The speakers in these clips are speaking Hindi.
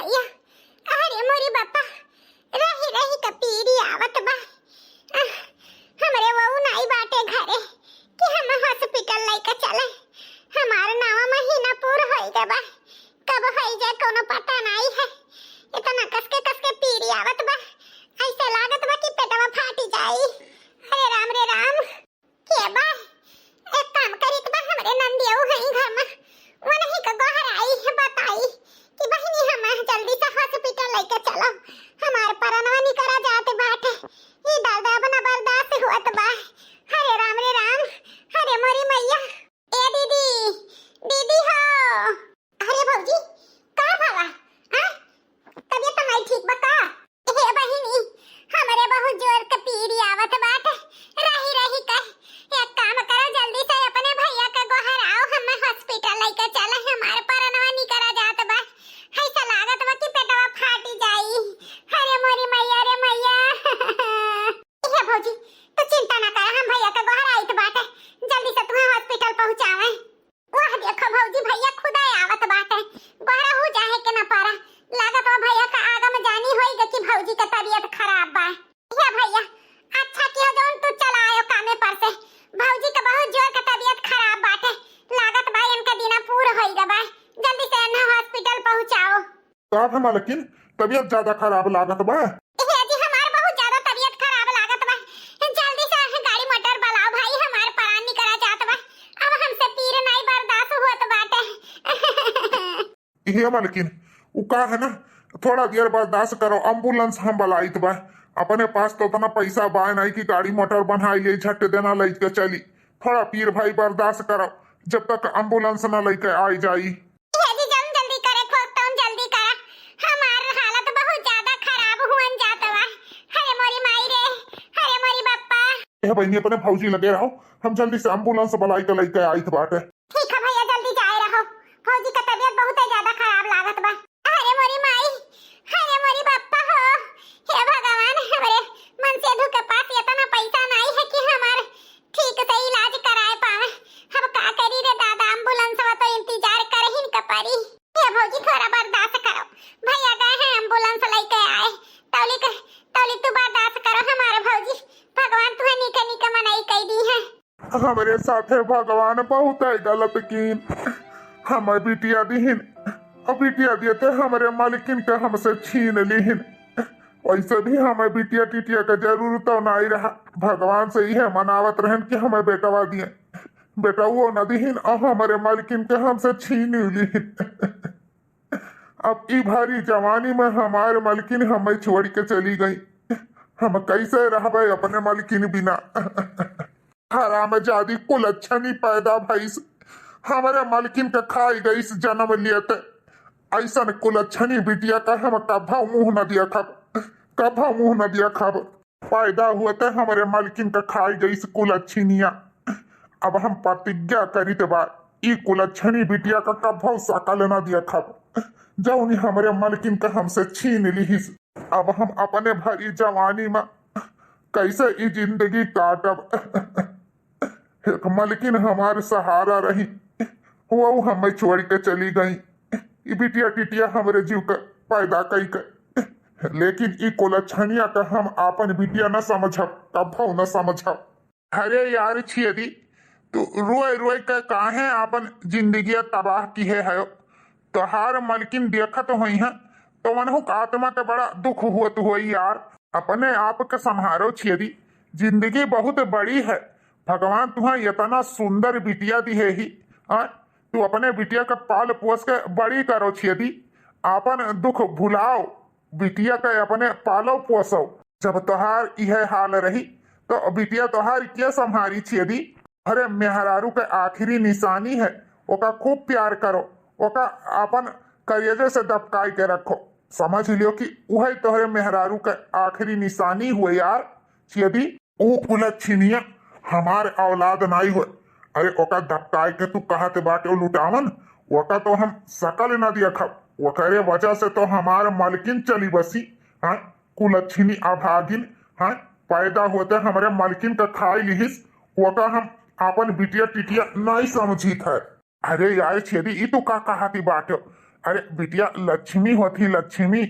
मैया, अरे मोरी बापा, रही रही कपीरी आवत बा। हमरे वहू नाई बाटे घरे कि हम हॉस्पिटल लेके चले। हमार नावा महीना पूर होई गए बा, कब होई जाए कोनो पता नहीं है। इतना कस के पीरी आवत बा, ऐसे लागत बा कि पेटवा फाटी जाई। अरे राम रे राम, के बा एक काम करित बा, हमरे नंदियो हई घर में, वो नहीं का गोहर आई है बताई कि बहिनी हम जल्दी से हॉस्पिटल लेके चलो, हमार परनवा नहीं करा जाते बाटे, ये दादा बना बर्दाश्त हुआ बा। हरे राम रे राम, हरे मोरी मैया। ए दीदी, दीदी हो, अरे भौजी का भावा, हां तबीयत नहीं ठीक बा का? हे बहिनी, हमरे बहुत जोर के पीरी आवत बाटे, रही रही का एक काम करो, जल्दी से अपने भैया का गोहर आओ, हम हॉस्पिटल लेके चले, हमारे परनवा नहीं करा जात बा, ऐसा लागत बा कि पेटवा फाटी जाई। अरे मोरी मैया रे मैया। ये भौजी तो चिंता ना कर, हम भैया का गोहर आइत बाटे, जल्दी से तुम्हें हॉस्पिटल पहुंचावे। वाह देखो भौजी, भैया खुद आवत बाटे, गोहर हो जाए के ना पारा, लागत बा भैया का आगम जानी होई कि भौजी का तबीयत खराब बा। ये भैया अच्छा किया जोन तू चला आयो कामे पर से, भौजी का बहुत जोर का तबीयत खराब बाटे, लागत बा इनका दिना पूरा होई गए बा, जल्दी से इन्हें हॉस्पिटल पहुंचाओ। साहब है मालकिन, तबीयत ज्यादा खराब लागत बा। जी हमार बहुत ज्यादा तबीयत खराब लागत बा, जल्दी से गाड़ी मोटर बुलाओ भाई, हमार परान नहीं करा जात बा, अब हमसे पीर नहीं बर्दाश्त होत बाटे। ये मालकिन उ का है ना, थोड़ा देर बर्दाश्त करो, एम्बुलेंस हम बुलाइत बा, अपने पास तो उतना पैसा बा नहीं कि गाड़ी मोटर बनाई ले झट देना लेके चली, थोड़ा पीर भाई बर्दाश्त करो जब तक एम्बुलेंस न लेके आई जाई। जल्दी करे खोकतौन, जल्दी करा, हमार हालत बहुत ज्यादा खराब हुन जात बा। अरे मोरी माई रे, अरे मोरी बाप्पा। ए बहनी अपने फौजी लगे रहो, हम जल्दी से एम्बुलेंस बुलाई के लेके आइत बाटे। ठीक है भैया, जल्दी जाए रहो, फौजी का तबीयत बहुत ज्यादा खराब लागत बा। अरे मोरी माई, अरे मोरी बाप्पा हो, हे भगवान, हमरे मनसेधु के पास इतना पैसा नहीं है कि हमार ठीक से इलाज कराए पावे, अब का करी रे दादा, एम्बुलेंस वा तो इंतजार करहिन का परी। ये भौजी थोड़ा बर्दाश्त करो, भैया गए हैं एम्बुलेंस लेके आए, तौली तू बर्दाश्त करो हमारे भौजी, भगवान तुम्हें निके निके मनाई कई दी है। हमारे साथे भगवान बहुत है गलत कीन, हम बिटिया दीहिन, और बिटिया दिए हमारे मालिकिन के हमसे छीन लीहिन, वैसे भी हमें बिटिया टिटिया का जरूरत तो नहीं रहा, भगवान से यह मनावत रहन कि हमें बेटवा दिए, बेटा वो न दीहिन और हमारे मालिकिन के हमसे छीन लीहिन। अब ई भारी जवानी में हमारे मालिकिन हमें छोड़ के चली गई, हम कैसे रह गए अपने मालिकिन बिना। हराम जादी कुल अच्छा नहीं पैदा भाई, हमारे मालिकिन का खाई गई जन्म लिए थे, ऐसा कुल अच्छा नहीं बिटिया का हम कभा मुंह न दिया खब, कभा मुंह न दिया खब, पैदा हुआ थे हमारे मालिकिन का खाई गई कुल अच्छी निया। अब हम प्रतिज्ञा करी ते बार ई कुल अच्छा नहीं बिटिया का कभा सकल न दिया खब, जो उन्हें हमारे मालिकिन का हमसे छीन ली। अब हम अपने भरी जवानी में कैसे ई जिंदगी काटब। एक मालकिन हमारे सहारा रही, वो हमें छोड़ के चली गई, ई बिटिया टिटिया हमारे जीव का पैदा कई कर, लेकिन ई कोलछनिया का हम अपन बिटिया न समझब, कभो न समझब। अरे यार छियदी, तू रोए रोए के काहे अपन जिंदगी तबाह की है, तोहार मालकिन देखत हुई है तो मनहु आत्मा के बड़ा दुख हुआ तो हुई यार, अपने आप के संहारो छियदी, जिंदगी बहुत बड़ी है, भगवान तुम्हें इतना सुंदर बिटिया दी है ही, तू अपने बिटिया का पाल पोस के बड़ी करो छियदी, अपन दुख भुलाओ, बिटिया के अपने पालो पोसो, जब तोहार यह हाल रही तो बिटिया तोहार क्या संहारी छियदी। अरे मेहरारू के आखिरी निशानी है, ओका खूब प्यार करो, ओका अपन करियजे से दबकाई के रखो, समझ लियो कि वही तोहरे मेहरारू के आखिरी निशानी हुए यार छियदी। ऊ कुलच्छिनिया हमारे औलाद नहीं हुए, अरे ओका दबकाई के तू कहते बाटे लुटावन, ओका तो हम सकल न दिया खब, ओकरे वजह से तो हमारे मालकिन चली बसी, हाँ कुलच्छिनी अभागिन, हाँ पैदा होते हमारे मालकिन का खाई लिहिस, ओका हम अपन बिटिया टिटिया नहीं समझी था। अरे यार छेदी ई तू का कहती बाटे, अरे बिटिया लक्ष्मी होती, लक्ष्मी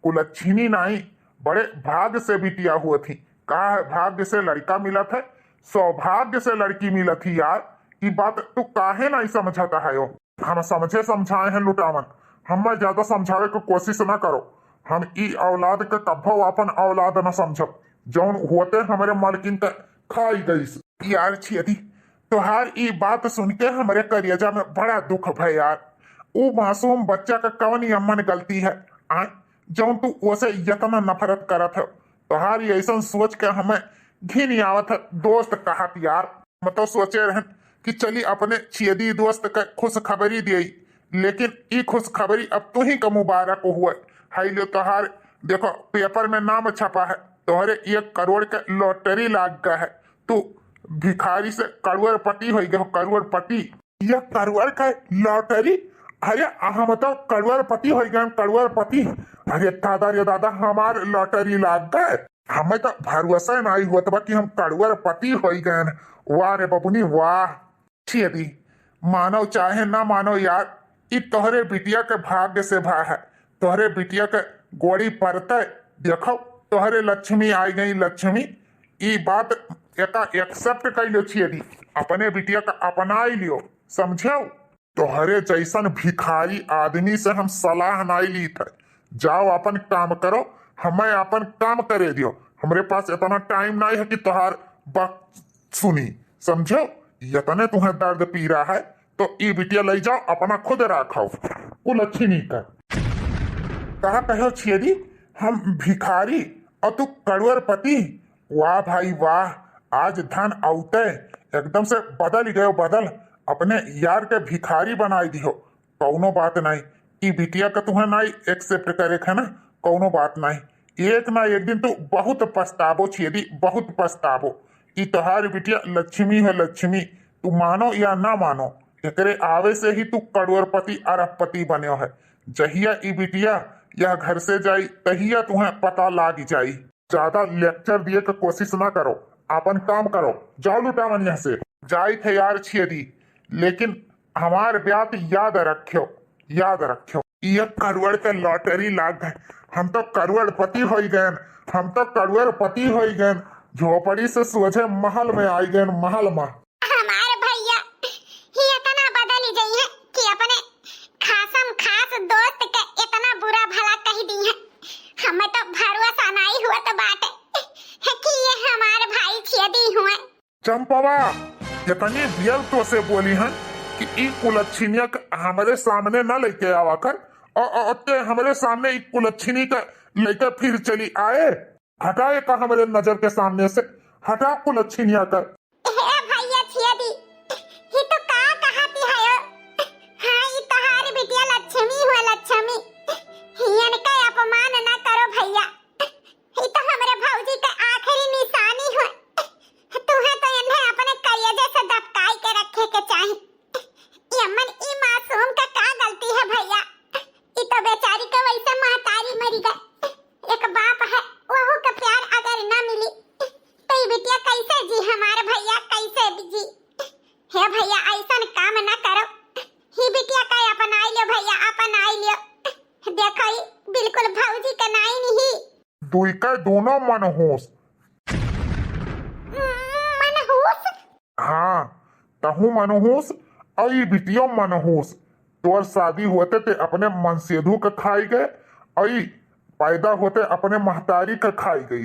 कुलच्छिनी नहीं। बड़े भाग्य से बिटिया हुआ थी। कहा है भाग्य से लड़का मिला था, सौभाग्य से लड़की मिला थी यार। ये बात तू काहे नहीं समझाता है यो। हम समझे समझाए हैं लुटावन, हमें ज्यादा समझावे की कोशिश ना करो। हम ई औलाद के कभो अपन औलाद न समझब जौन होते हमारे मालकिन के खाई गई। यार छियती तोहार ई बात सुन के हमारे करियजा में बड़ा दुख भय यार। वो मासूम बच्चा का कौन अमन गलती है आ जौन तू उसे इतना नफरत करत है। तोहार ऐसा सोच के हमें घिन आवत है। दोस्त कहत यार मतलब सोचे रहन कि चली अपने छियदी दोस्त का खुश खबरी दी, लेकिन ई खुश खबरी अब तू ही का मुबारक हुआ। हाई लो तोहार देखो पेपर में नाम छपा है, तोहरे 1 करोड़ के लॉटरी लाग गया है। तू भिखारी से करोड़पति हो गए, करोड़पति। 1 करोड़ का लॉटरी, अरे हम तो करोड़पति हो गए, करोड़पति। अरे दादा रे दादा हमार लॉटरी लाग गए। हमें तो भरोसा नहीं हुआ था कि हम करोड़पति हो गए। वाह रे बबुनी वाह। छियदी मानो चाहे ना मानो यार, ई तोहरे बिटिया के भाग्य से भा है। तोहरे बिटिया के गोड़ी पड़ते देखो तोहरे लक्ष्मी आई गई, लक्ष्मी। ई बात एका एक्सेप्ट कर लो छियदी, अपने बिटिया का अपना ही लियो, समझो। तोहरे जैसन भिखारी आदमी से हम सलाह नहीं ली थे। जाओ अपन काम करो, हमें अपन काम करे दियो। हमारे पास इतना टाइम नहीं है कि तोहार बात सुनी, समझो। इतने तुम्हें दर्द पी रहा है तो ई बिटिया ले जाओ, अपना खुद रखो। कुल अच्छी नहीं कर कहा कहो छियदी हम भिखारी और तू करोड़पति। वाह भाई वाह, आज धन औते एकदम से बदल गयो, बदल अपने यार के भिखारी बनाई दियो। कौनो बात नहीं, ई बिटिया का तुम्हें नहीं एक्सेप्ट करे है ना, कौनो बात नहीं। एक ना एक दिन तू बहुत पछताबो छियदी, बहुत पछताबो। ई तोहार बिटिया लक्ष्मी है, लक्ष्मी। तू मानो या ना मानो, एकरे आवे से ही तू करोड़पति अरबपति बने है। जहिया ई बिटिया यह घर से जाई तहिया तुम्हें पता लाग जाई। ज्यादा लेक्चर दिए की कोशिश ना करो, अपन काम करो। जाओ लुटावन यहाँ से। जाई थे यार छियदी, लेकिन हमार बात याद रखो, याद रखो। 1 करोड़ के लॉटरी लाग गए, हम तो करोड़पति हो गए, हम तो करोड़पति हो गए। झोपड़ी से सोझे महल में आई गए, महल में। हमारे भैया ही इतना बदल गई है कि अपने खासम खास दोस्त के इतना बुरा भला कह दी है। हमें तो भरोसा नहीं हुआ तो बात है कि ये हमारे भाई छियदी हुए। चंपवा इतनी बियल तो से बोली है कि ई कुलच्छिनिया हमारे सामने न लेके आवा कर, और हमारे सामने ई कुलच्छिनी का लेकर फिर चली आए। हटाए का हमारे नजर के सामने से, हटा कुलच्छिनिया कर। हे भैया छियदी ही तो का कहती है यो? हाँ ई तोहारी बिटिया लक्ष्मी हुआ, लक्ष्मी। हियन का अपमान ना करो भैया, ही तो हमारे भौजी का आखिरी निशानी हुआ। तुम्हें तो इन्हें अपने करियजे से दबकाई के रखे के चाहिए। यमन ई मासूम का क्या गलती है भैया? ई तो बेचारी का वैसे महतारी मरी गई। एक बाप है, वहू का प्यार अगर न मिली तो ई बिटिया कैसे जी? हमारे भैया कैसे जी? हे भैया ऐसा काम न करो। ही बिटिया का अपनाई लियो भैया, अपनाई लियो। देखो ई बिल्कुल भौजी का नाई नहीं। दुई का दोनों मनहूस। मनहूस? हाँ तहू मनहूस और ये बिटिया मनहूस। तोर शादी होते ते अपने मनसेधु का खाई गए और पैदा होते अपने महतारी का खाई गई।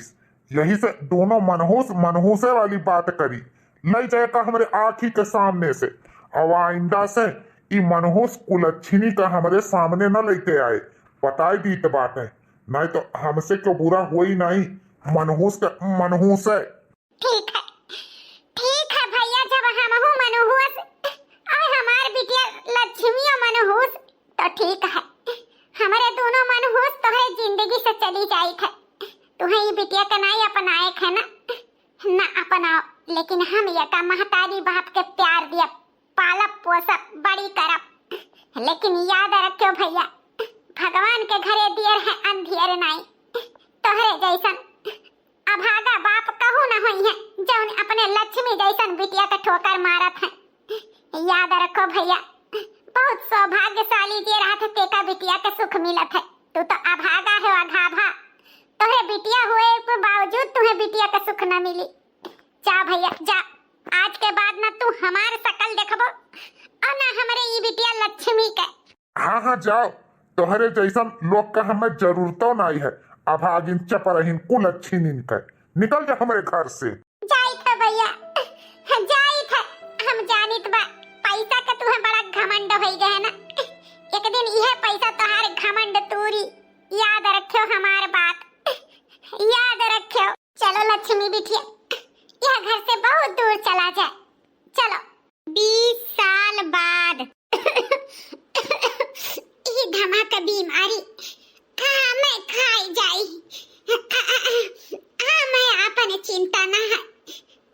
यही से दोनों मनहूस मनहूसे वाली बात करी। नहीं जाए का हमारे आँखी के सामने से। और आइंदा से ई मनहूस कुलच्छिनी का हमारे सामने न लेके आए, बताई दी तो बात है। नहीं तो हमसे क्यों बुरा हो ही नहीं। मनहूस का मनहूस है। ठीक है भैया, जब हम हूँ मनहूस और हमार बिटिया लक्ष्मी मनहूस तो ठीक है। हमारे दोनों मनहूस तो है जिंदगी से चली जाई थे। तुम्हें ये बिटिया का नहीं अपनाए है ना अपनाओ, लेकिन हम ये का महतारी बाप के प्यार दिया, पालप पोसप बड़ी करब। लेकिन याद रखो भैया, भगवान के घरे दियर है अंधियर नहीं। तोहरे जैसन अभागा बाप कहू न होई है जौन अपने लक्ष्मी जैसन बिटिया का ठोकर मारत है। याद रखो भैया, बहुत सौभाग्यशाली जे रहा था तेका बिटिया के सुख मिलत है। तू तो अभागा है, अघाभा। तोहे बिटिया हुए के बावजूद तुम्हें बिटिया का सुख न मिली। जा भैया जा, आज के बाद ना तू हमारे शकल देखबो और ना हमारे ई बिटिया लक्ष्मी के। हाँ हाँ जाओ, तोहरे जैसन लोग का हमें जरूरतो नहीं है। अभागिन चपरहिन कुलच्छिनिन के निकल जा हमारे घर से। जाई था भैया, जाई था। हम जानित बा पैसा का तुम्हें बड़ा घमंड हो गया ना। एक दिन यह पैसा तुम्हारे घमंड तूरी। याद रखियो हमार बात, याद रखियो। चलो लक्ष्मी बिटिया, यह घर से बहुत दूर चला जाए। चलो 20 साल बाद ये धमाका बीमारी कहाँ में खाई जाई। मैं अपन चिंता ना है,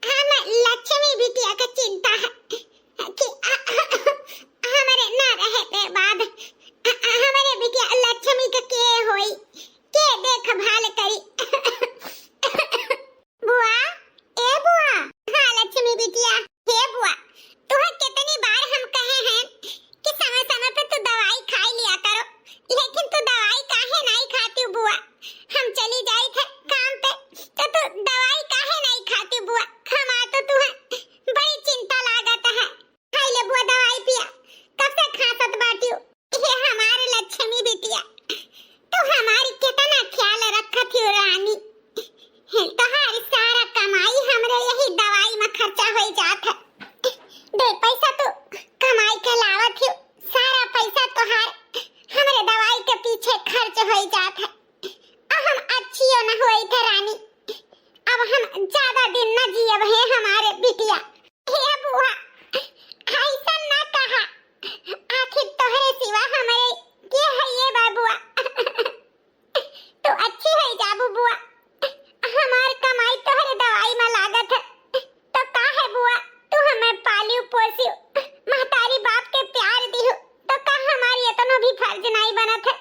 हमें लक्ष्मी बिटिया का चिंता है कि हमारे ना रहे के बाद हमारे बिटिया लक्ष्मी के होई, के देखभाल करी। बुआ, ए बुआ। हाँ लक्ष्मी बिटिया, हे बुआ, तुम्हें कितनी बार हम कहे हैं कि समय समय पे तू दवाई खा लिया करो, लेकिन तू दवाई काहे नहीं खाती बुआ। हम चली जाई थे काम पे तो तू दवाई काहे नहीं खाती बुआ। हमार तो तुम्हें बड़ी चिंता लागत है। खाई ले बुआ दवाई पिया, कब से खासत बाटियो। ये हमारे लक्ष्मी बिटिया, तो हमारी कितना ख्याल रखत हो रानी। तुम्हारी सारा कमाई हमरे यही दवाई में खर्चा हो जात है। दे पैसा तो कमाई के लावत हो, सारा पैसा तोहार हमरे दवाई के पीछे खर्च हो जात है। अब हम अच्छी न होई थे रानी, अब हम ज्यादा दिन न जियब है हमारे बिटिया। हे बुआ, ऐसा न कहा, आखिर तोहरे सिवा हमारे के है ये बाबुआ। तो अच्छी है जाबू बुआ, हमार कमाई तोहरे दवाई में लागत है। तो का है बुआ, तू हमें पालियो पोसियो, महतारी बाप के प्यार दियो, तो का हमारी इतना भी फर्ज नहीं बनत है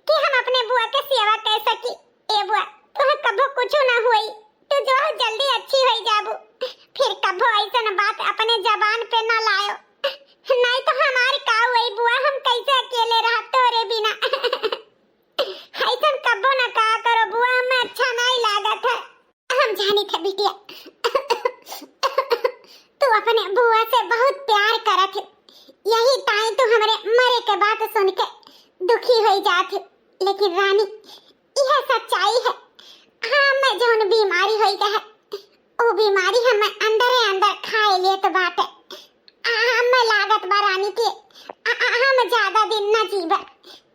कि हम अपने बुआ के सेवा कर सकी। ए बुआ, तुम्हें कभो कुछ ना हुई, तू जो जल्दी अच्छी हो जाबू। फिर कभो ऐसा बात अपने जबान पे ना लायो, नहीं तो हमारी का हुई बुआ, हम कैसे अकेले रह तोरे बिना। ऐसा कभो ना कहा करो बुआ, हमें अच्छा नहीं लागत है। हम जानी थे बिटिया तू अपने बुआ से बहुत प्यार करत है, यही ताई तू हमारे मरे के बात सुन के दुखी हो जात है। लेकिन रानी, यह सच्चाई है। हाँ, मैं जौन बीमारी हो गया है, वो बीमारी हमें अंदर ही अंदर खाए लिए तो बात है। हमें लागत बा रानी के हम ज्यादा दिन न जीवे,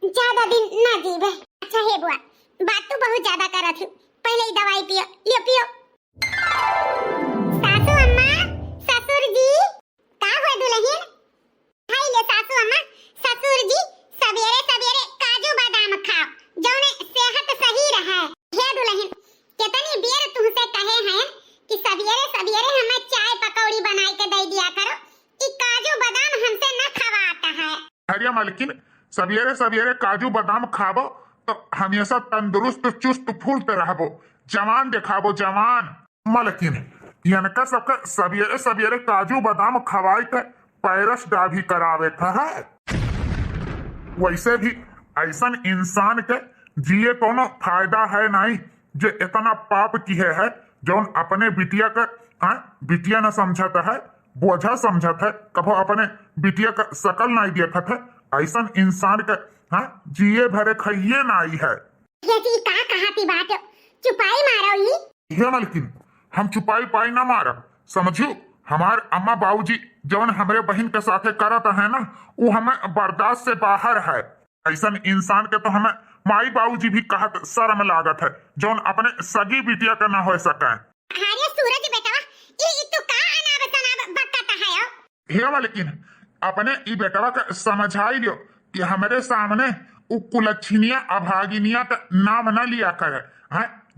ज्यादा दिन न जीवे। अच्छा हे बुआ, बात तो बहुत ज्यादा करत है, पहले ही दवाई पियो, लियो पियो। सासू अम्मा, ससुर जी, का हुआ दुल्हन? हाय ले सासू अम्मा, ससुर जी, सवेरे सवेरे काजू बादाम खाओ, जौने सेहत सही रहे। हे दुल्हन, कितनी बेर तुमसे कहे हैं कि सवेरे सवेरे हमें चाय पकौड़ी बनाई के दे दिया करो, कि काजू बादाम हमसे न खवाता है। अरे मालकिन, सवेरे सवेरे काजू बादाम खाबो तो हमेशा तंदुरुस्त चुस्त फुर्त रहबो, जवान दिखाबो जवान। मालकिन, इनका सबका सवेरे सवेरे काजू बादाम खवाई के पैरस डाभी करावे था है। वैसे भी ऐसा इंसान के जिए कोनो फायदा है नहीं, जो इतना पाप किए है, जौन अपने बिटिया का बिटिया न समझता है, बोझा समझता है, कभो अपने बिटिया का शकल नहीं देखत है। ऐसा इंसान के जिए भरे खाइए नहीं है। ये जी का कहाती बात, चुपाई मारो ही। ये मालकिन, हम चुपाई पाई ना मारब, समझियो। हमार अम्मा बाबूजी जौन हमारे बहन के साथे करत है ना, वो हमें बर्दाश्त से बाहर है। ऐसा इंसान के तो हमें माई बाबूजी भी कहत शर्म लागत है, जौन अपने सगी बिटिया का ना हो सके। अरे सूरज बेटा, ये तू का अनावसना बकता है? हे मालकिन, अपने ई बेटवा का समझाई लियो कि हमारे सामने उ कुलच्छिनिया अभागिनिया का नाम न लिया करे।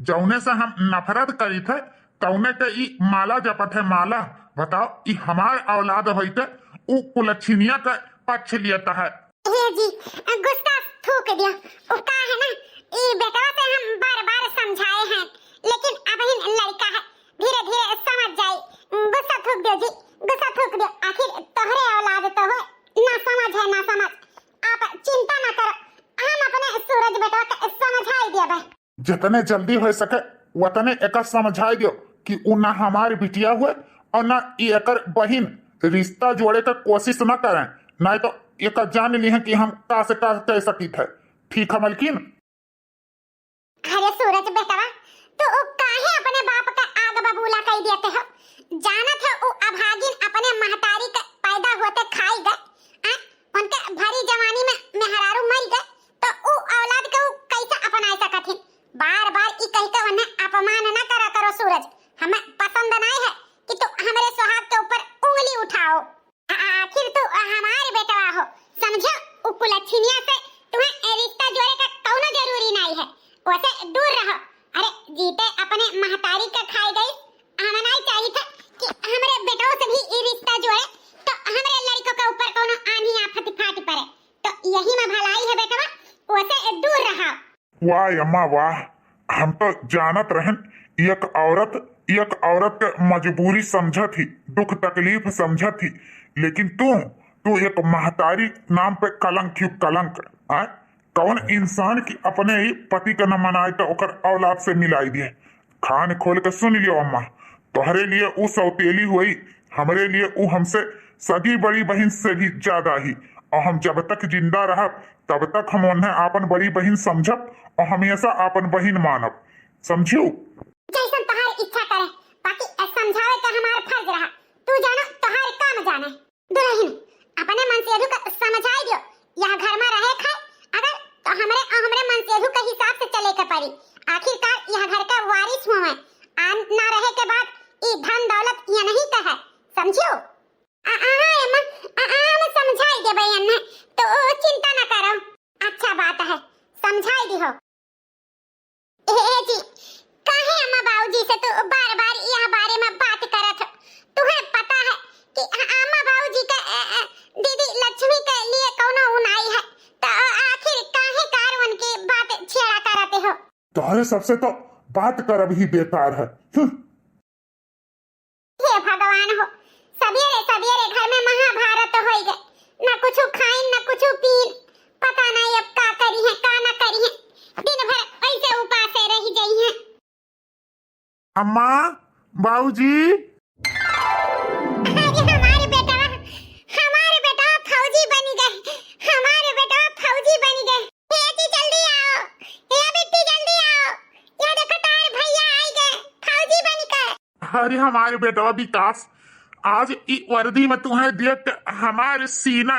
जौने से हम नफरत करी थे, तौने के ई माला जपत है माला। बताओ, ई हमार औलाद होइते उ कुलच्छिनिया का पक्ष लियता है। ये जी गुस्सा थूक दिया। वो का है ना, ई बेटवा से हम बार-बार समझाए हैं, लेकिन अब ही लड़का है, धीरे-धीरे समझ जाए। गुस्सा थूक दियो जी, गुस्सा थूक दियो। आखिर तोहरे औलाद तो हो, ना समझ है बेटा के समझाई दिया बे। जितने जल्दी हो सके उतने एक समझाई दियो कि उ ना हमारी बिटिया हुए और ना एकर बहिन रिश्ता जोड़े का कोशिश न करें, नहीं तो एक जान ली है कि हम का से का कह सकी थे। ठीक है मलकिन? अरे सूरज बेटवा, तो उ काहे अपने बाप का आग बबूला कह देते हो? जानत है उ अभागिन अपने महतारी के पैदा होते खाई गए, उनके भरी जवानी में मेहरारू मर गए, तो उ औलाद के उ कैसे अपनाए सकत है? बार बार ई कह के उन्हें अपमान न करा करो सूरज। हमें पसंद नहीं है कि तू हमारे सुहाग के ऊपर उंगली उठाओ। आखिर तू हमारे बेटवा हो, समझो? उ कुलच्छिनिया से तुम्हें रिश्ता जोड़े का कौनो जरूरी नहीं है, वैसे दूर रहो। अरे जीते अपने महतारी का खाई गई, हमें नहीं चाहिए था कि हमारे बेटों से भी ये रिश्ता जोड़े, तो हमारे लड़कों के ऊपर कोनो आंधी आफत फाट पड़े, तो यही में भलाई है बेटवा, वैसे दूर रहो। वाह अम्मा वाह, हम तो जानत रहन एक औरत के मजबूरी समझा थी, दुख तकलीफ समझा थी, लेकिन तू एक महतारी नाम पे कलंक क्यों कलंक? कौन इंसान की अपने ही पति का न मनाए तो ओकर औलाद से मिलाई दिए। खान खोल के सुन लियो अम्मा, तोहरे लिए उ सौतेली हुई, हमरे लिए उ हमसे सगी बड़ी बहन से भी ज्यादा ही, और हम जब तक जिंदा रह तब तक हम उन्हें आपन बड़ी बहन समझब और हमेशा आपन बहन मानब, समझियो? जैसन तुम्हारी इच्छा करे, बाकी समझावे का हमारा फर्ज रहा। तू जानो तुम्हारे काम जाने। दुल्हन अपने मनसेधु का समझाई दियो, यह घर में रहे खाए अगर तो हमरे मनसेधु के हिसाब से चले के पड़ी। आखिरकार यह घर का वारिस हुए, ना रहे के बाद ये धन दौलत ये नहीं का है, समझियो? हम समझाई दे बहन ने, तो चिंता न करो। अच्छा बात है, समझाई दी हो। ए जी, काहे अम्मा बाबूजी से तू बार-बार यह बारे में बात करत हो? तुम्हें पता है कि अम्मा बाबूजी का दीदी लक्ष्मी के लिए कोनो उनाई है, तो आखिर काहे कार उनकी बात छेड़ा करते हो? तोहरे सबसे तो बात करब ही बेकार है। हे भगवान हो, सवेरे सवेरे घर में महाभारत हो गए, न कुछ खाइन न कुछ पीन, पता नहीं अब का करी है का न करी है, दिन भर ऐसे उपास रह गई है। अम्मा बाबूजी, हमारे बेटा फौजी बन गए, हमारे बेटा फौजी बन गए। बेटी जल्दी आओ, ये बेटी जल्दी आओ, ये देखो तार भैया आ गए फौजी बन के। अरे हमारे बेटा विकास, आज ई वर्दी में तुम्हें देख के हमारे सीना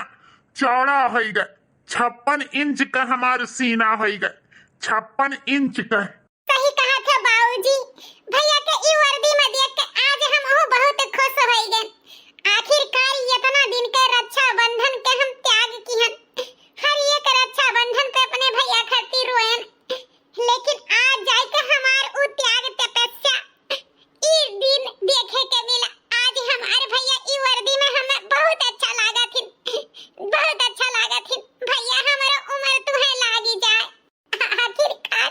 चौड़ा हो गए, 56 इंच का हमारे सीना हो गए, 56 इंच का। सही कहा था बाबूजी, भैया के ई वर्दी में देख के आज हम बहुत खुश हो गए। आखिरकार इतना दिन के रक्षा बंधन के हम त्याग किहन, हर एक रक्षा बंधन पे अपने भैया खातिर रोएन, लेकिन आज जाके हमार उ त्याग तपस्या ई दिन देखे के मिला। आज हमारे भैया ई वर्दी में हमें बहुत अच्छा लगा थी, बहुत अच्छा लगा थी। भैया हमारा उम्र तुम्हें लागी जाए, आखिरकार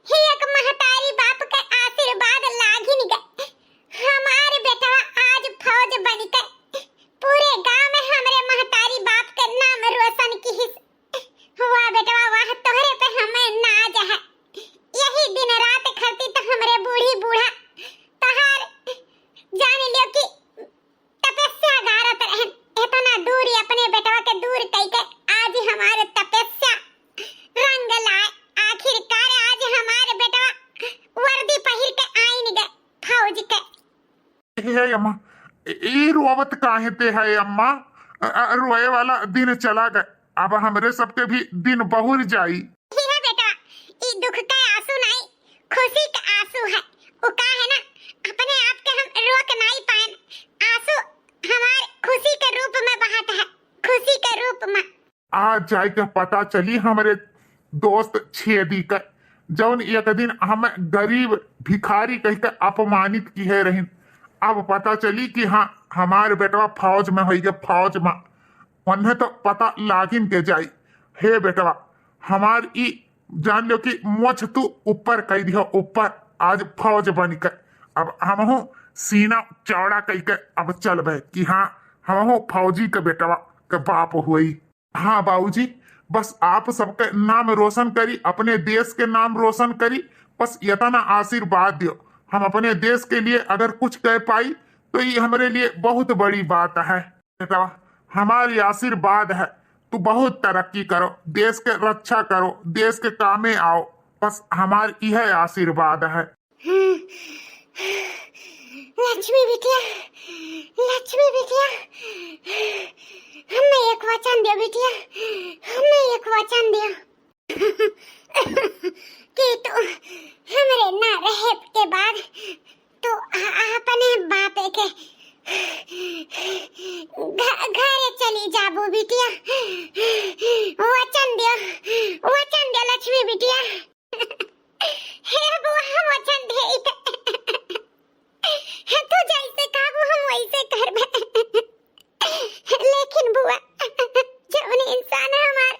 ही एक महतारी बाप का आशीर्वाद लागिन गए। हमारे बेटा आज फौज बन के पूरे गांव में हमारे महतारी बाप का नाम रोशन की हुआ। बेटा वाह, तोहरे पे हमें नाज है। यही दिन रात खरती तो हमारे बूढ़ी बूढ़ा तहार जान लियो कि तपस्या गारत रहन, इतना दूरी अपने बेटवा के दूर कई के आज हमारे तपस्या रंग लाए। आखिरकार आज हमारे बेटवा वर्दी पहिर के आइन गए फौज के। हे अम्मा, ई रोवत काहे ते है अम्मा? रोए वाला दिन चला गए, अब हमरे सबके भी दिन बहुर जाई। ही है बेटा, ई दुख का आंसू नहीं, खुशी का आंसू है। वो का है ना, अपने आप के हम रोक नहीं पाए, आंसू हमारे खुशी के रूप में बहता है, खुशी के रूप में। आज जाए के पता चली हमारे दोस्त छेदी का, जौन एक दिन हम गरीब भिखारी कह के अपमानित की है रही, अब पता चली कि हाँ हमारे बेटवा फौज में हो गए, फौज में। उन्हें तो पता लागिन के जाई। हे बेटवा, हमार ई जान लो कि मोछ तू ऊपर कह दियो, ऊपर आज फौज बन के। अब हम सीना चौड़ा कह के अब चल बे कि हाँ हम फौजी के बेटवा के बाप हुई। हाँ बाबूजी, बस आप सबके नाम रोशन करी, अपने देश के नाम रोशन करी, बस इतना आशीर्वाद दियो। हम अपने देश के लिए अगर कुछ कह पाई तो ये हमारे लिए बहुत बड़ी बात है। बेटा हमारी आशीर्वाद है, तू बहुत तरक्की करो, देश के रक्षा करो, देश के कामे आओ, बस हमारी यह आशीर्वाद है। लक्ष्मी बिटिया, लक्ष्मी बिटिया, हमें एक वचन दो बिटिया, हमें एक वचन दो कि तू हमारे ना रहे के बाद तो अपने बापे के घरे चली जाबू बिटिया। वचन दो लक्ष्मी बिटिया। हे बुआ हम वचन दे तू जैसे काबू हम वैसे करबे। लेकिन बुआ जब इंसान हमार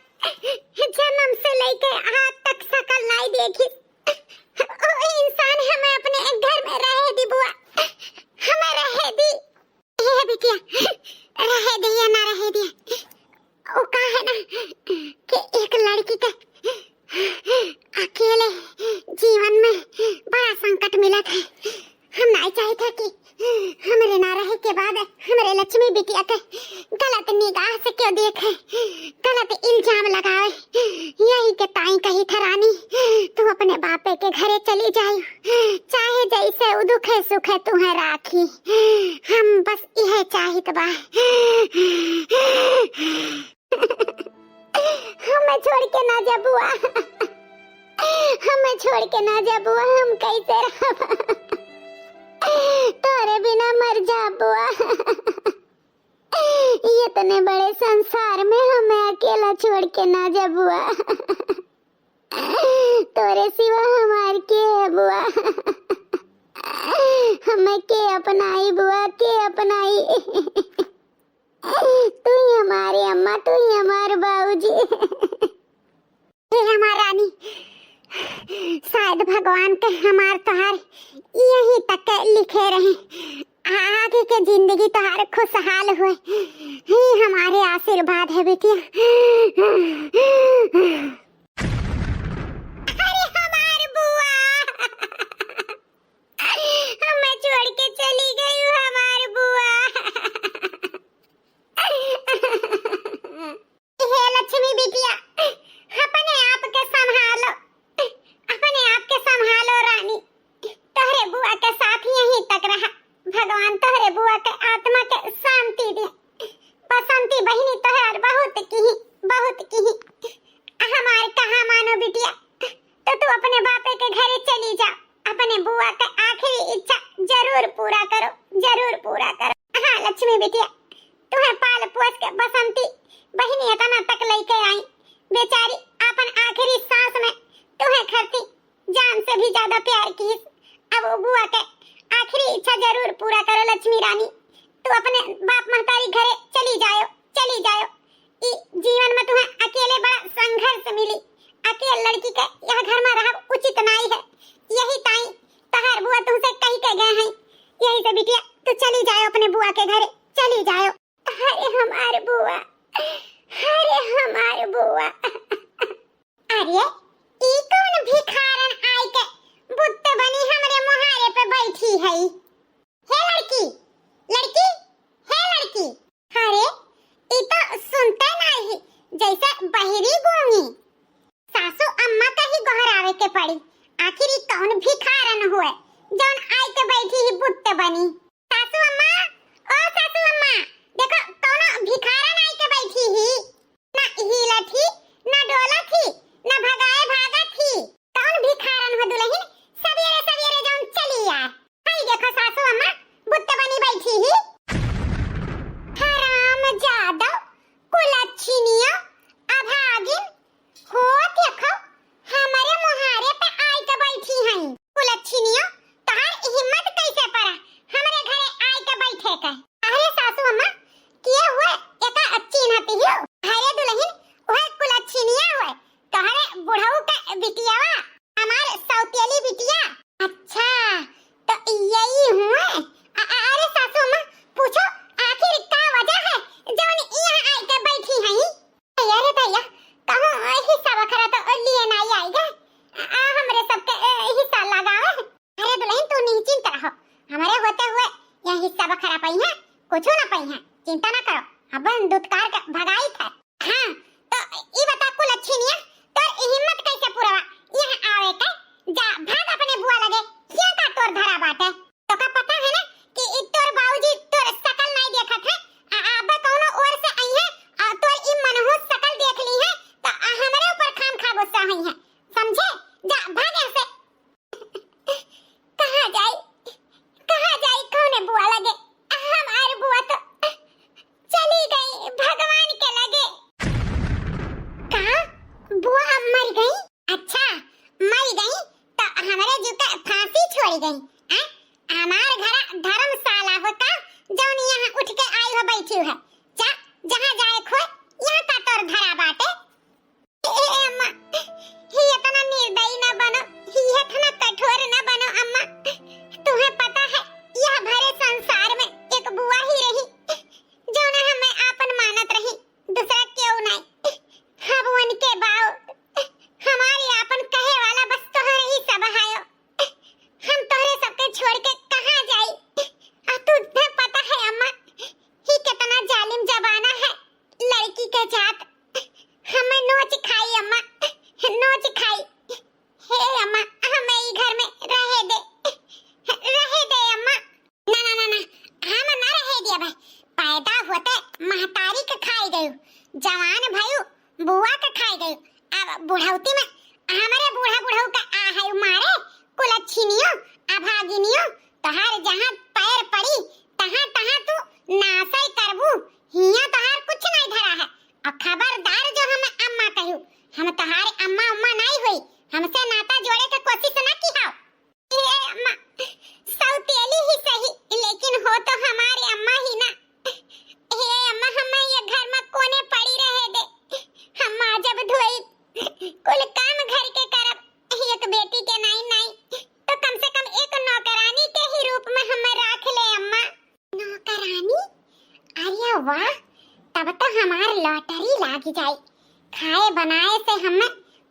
जन्म से लेके आज तक शकल नहीं देखी, ओ इंसान हमें अपने घर में रहे दी बुआ, हमें रहे दी। ये बिटिया रहे दी या ना रहे दी, वो कहा है ना कि एक लड़की के अकेले जीवन में बड़ा संकट मिला था। हम नहीं चाहते कि हमारे ना रहे के बाद हमारे लक्ष्मी बिटिया के गलत निगाह से क्यों देखे, गलत इल्जाम लगाए। यही के ताई कही था रानी, तू अपने बापे के घरे चली जाए, चाहे जैसे दुखे सुखे तुम्हें राखी। हम बस यह चाहत बा। हमें छोड़ के ना जा बुआ, हमें छोड़ के ना जा बुआ, हम कैसे रह तोरे बिना मर जा बुआ। ये इतने बड़े संसार में हमें अकेला छोड़ के ना जा बुआ। तोरे सिवा हमार के है बुआ, हमें के अपनाई बुआ, के अपनाई। तू ही हमारी अम्मा, तू ही हमारे बाबूजी। हमारा रानी, शायद भगवान के हमार तोहार यही तक लिखे रहे, आगे के जिंदगी तोहार खुशहाल हुए, ही हमारे आशीर्वाद है बेटिया। अरे हमार बुआ हमें छोड़ के चली गई हमार बुआ। हे लक्ष्मी बिटिया, अपने आप के संभालो, अपने आप के संभालो रानी। तोहरे बुआ के साथ यहीं तक रहा, भगवान तोहरे बुआ के आत्मा के शांति दे। बसंती बहिनी तोहर बहुत की हमार कहा मानो बिटिया, तो तू अपने बापे के घरे चली जा, अपने बुआ के आखिरी इच्छा जरूर पूरा करो, जरूर पूरा करो। हाँ लक्ष्मी बिटिया, तुम्हें पाल पोस के बसंती बहिनी इतना तक लेके आई, बेचारी अपन आखिरी सांस में तुम्हें खरती जान से भी ज्यादा प्यार की। अब वो बुआ के आखिरी इच्छा जरूर पूरा करो लक्ष्मी रानी। तू अपने बाप महतारी घरे चली जाओ, चली जाओ। जीवन में तुम्हें अकेले बड़ा संघर्ष मिली, अकेले लड़की के यह घर में रह उचित नहीं है। यही ताई तहार बुआ तुमसे कही के गए हैं, यही से बिटिया तू चली जाओ अपने बुआ के घरे, चली जाओ। अरे हमारे बुआ, अरे हमारे बुआ। अरे ई कौन भिखारन आई के बुत्त बनी हमरे मुहारे पे बैठी है? हे लड़की, लड़की, हे लड़की। अरे ई तो सुनते नहीं, जैसे बहिरी गूंगी। सासू अम्मा का ही गोहरावे के पड़ी। आखिर ई कौन भिखारन हुए जौन आई के बैठी ही बुत्त बनी? सासू अम्मा, ओ सासू अम्मा, देखो कौन भिखारन आई के बैठी ही। ना हिला थी, ना डोला थी, ना भगाए भागा थी। कौन भिखारन हो दुल्हन? सवेरे सवेरे जौन चली आ। हाय देखो सासू अम्मा बुत्त बनी बैठी ही। हराम जादव, कुलच्छिनिया, अभागिन, हो देखो हमारे मुहारे पे आई के बैठी हैं। कुलच्छिनिया, तहार हिम्मत कैसे पड़ा हमारे घरे आई के बैठे के? अरे सासू अम्मा किए हुए एका अच्छी नती हो। अरे दुल्हन ओए कुलच्छिनिया हुए, तहार आई हैं, चिंता ना करो, अपन दुत्कार के भगाई था। हाँ तो ई बता कुल अच्छी नहीं है, तो हिम्मत कैसे पुरवा यहाँ आवे के? जा भाग अपने बुआ लगे, क्या का तोर धरा बाटे? तो का पता है ना कि ई तोर बाबूजी तोर शकल नहीं देखत है, अब कौनो और से आई है, तोर ई मनहूस शकल देख ली है, तो हमरे ऊपर खाम खा गुस्सा हुई है, समझे? जा भाग यहाँ से। कहाँ जाई कौने बुआ लगे? हमारी बुआ तो चली गई भगवान के लगे। कहाँ बुआ मर गई? अच्छा मर गई तो हमारे जूता फांसी छोड़ी गई? हमार घर धर्मशाला होता जौन यहाँ उठ के आई हो बैठी है। जा जहाँ जाए खो यहाँ का तोर धरा बाटे। ए अम्मा ही इतना निर्दयी न बनो, ही इतना कठोर न बनो अम्मा। तुम्हें पता है यह भरे संसार में एक बुआ ही रही जो न हमें आपन मानत रही, दूसरा क्यों नहीं। हम उनके बाव हमारी आपन कहे वाला बस तोहरे ही सब हायो। हम तोहरे सबके छोड़ के कहाँ जाई? तुझे पता है अम्मा ही कितना जालिम जमाना है, लड़की के जात हमें नोच खाई अम्मा, नोच खाई। हे अम्मा हमें ई घर में रहे दे अम्मा। ना ना ना ना हम ना रहे दिया भाई, पैदा होते महतारी के खाई गयो, जवान भयो बुआ के खाई गयो, अब बुढ़ौती में हमारे बूढ़ा बुढ़ऊ का आहे मारे कुलच्छिनियो अभागिनियो। तहार जहां पैर पड़ी तहां तहां तू नासई करबू, हिया तहार कुछ नहीं धरा है। और खबरदार जो हमें अम्मा कहू, हम तहारे अम्मा उम्मा नहीं हुई, हमसे नाता जोड़े के कोशिश ना की हाओ। ये अम्मा सौतेली ही सही लेकिन हो तो हमारे अम्मा ही ना। हे अम्मा हमें ये घर में कोने पड़ी रहे दे, हम जब धोई कुल काम घर के करब, एक बेटी के नहीं तो कम से कम एक नौकरानी के ही रूप में हमें राख ले अम्मा। नौकरानी? अरे वाह, तब तो हमार लॉटरी लाग जाए, खाए बनाए से हमें